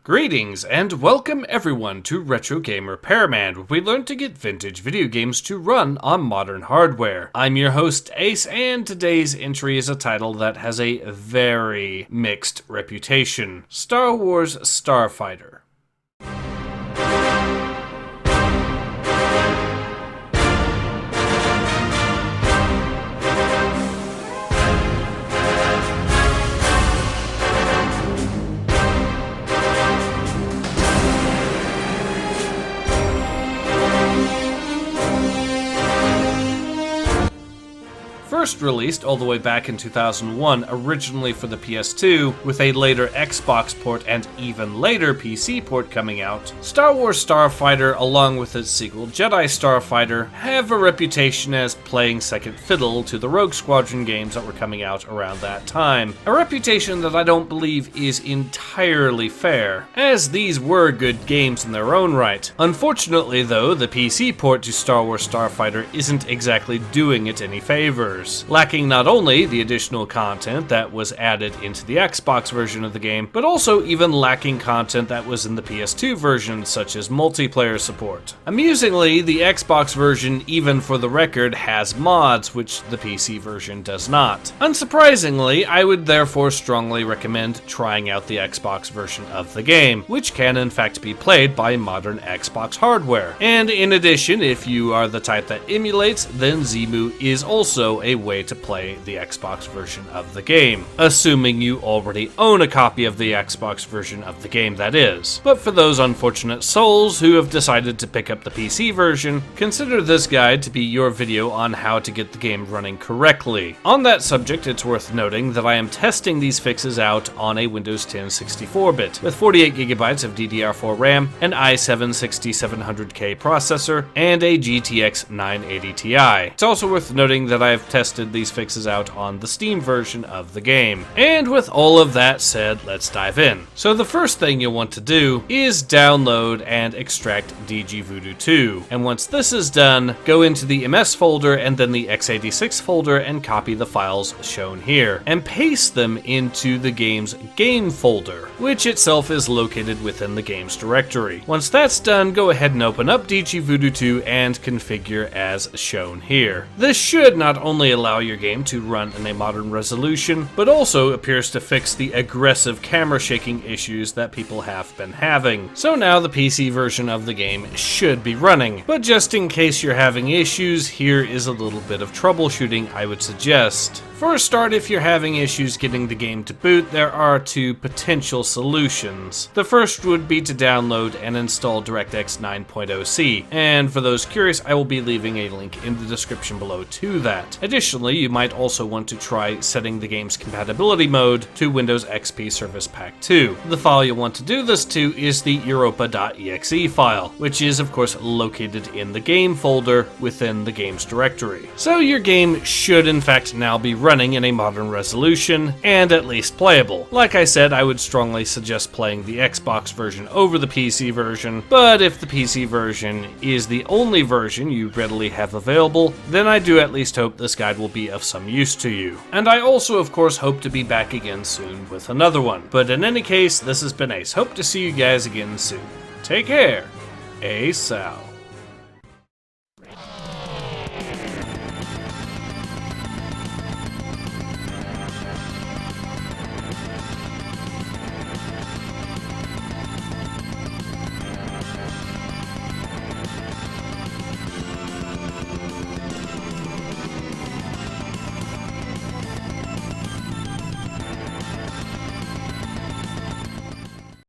Greetings and welcome everyone to Retro Game Repairman, where we learn to get vintage video games to run on modern hardware. I'm your host Ace, and today's entry is a title that has a very mixed reputation: Star Wars Starfighter. First released all the way back in 2001, originally for the PS2, with a later Xbox port and even later PC port coming out, Star Wars Starfighter, along with its sequel Jedi Starfighter, have a reputation as playing second fiddle to the Rogue Squadron games that were coming out around that time. A reputation that I don't believe is entirely fair, as these were good games in their own right. Unfortunately though, the PC port to Star Wars Starfighter isn't exactly doing it any favors, lacking not only the additional content that was added into the Xbox version of the game, but also even lacking content that was in the PS2 version, such as multiplayer support. Amusingly, the Xbox version, even for the record, has mods, which the PC version does not. Unsurprisingly, I would therefore strongly recommend trying out the Xbox version of the game, which can in fact be played by modern Xbox hardware. And in addition, if you are the type that emulates, then Zemu is also a way to play the Xbox version of the game, assuming you already own a copy of the Xbox version of the game, that is. But for those unfortunate souls who have decided to pick up the PC version, consider this guide to be your video on how to get the game running correctly. On that subject, it's worth noting that I am testing these fixes out on a Windows 10 64-bit with 48GB of DDR4 RAM, an i7-6700K processor, and a GTX 980 Ti. It's also worth noting that I have tested these fixes out on the Steam version of the game. And with all of that said, let's dive in. So the first thing you'll want to do is download and extract DigiVoodoo 2. And once this is done, go into the MS folder and then the x86 folder and copy the files shown here, and paste them into the game's game folder, which itself is located within the game's directory. Once that's done, go ahead and open up DigiVoodoo 2 and configure as shown here. This should not only allow your game to run in a modern resolution, but also appears to fix the aggressive camera shaking issues that people have been having. So now the PC version of the game should be running, but just in case you're having issues, here is a little bit of troubleshooting I would suggest. For a start, if you're having issues getting the game to boot, there are two potential solutions. The first would be to download and install DirectX 9.0C, and for those curious, I will be leaving a link in the description below to that. Additionally, you might also want to try setting the game's compatibility mode to Windows XP Service Pack 2. The file you'll want to do this to is the europa.exe file, which is of course located in the game folder within the game's directory. So your game should in fact now be running in a modern resolution and at least playable. Like I said, I would strongly suggest playing the Xbox version over the PC version, but if the PC version is the only version you readily have available, then I do at least hope this guide will be of some use to you. And I also of course hope to be back again soon with another one. But in any case, this has been Ace. Hope to see you guys again soon. Take care. Ace out.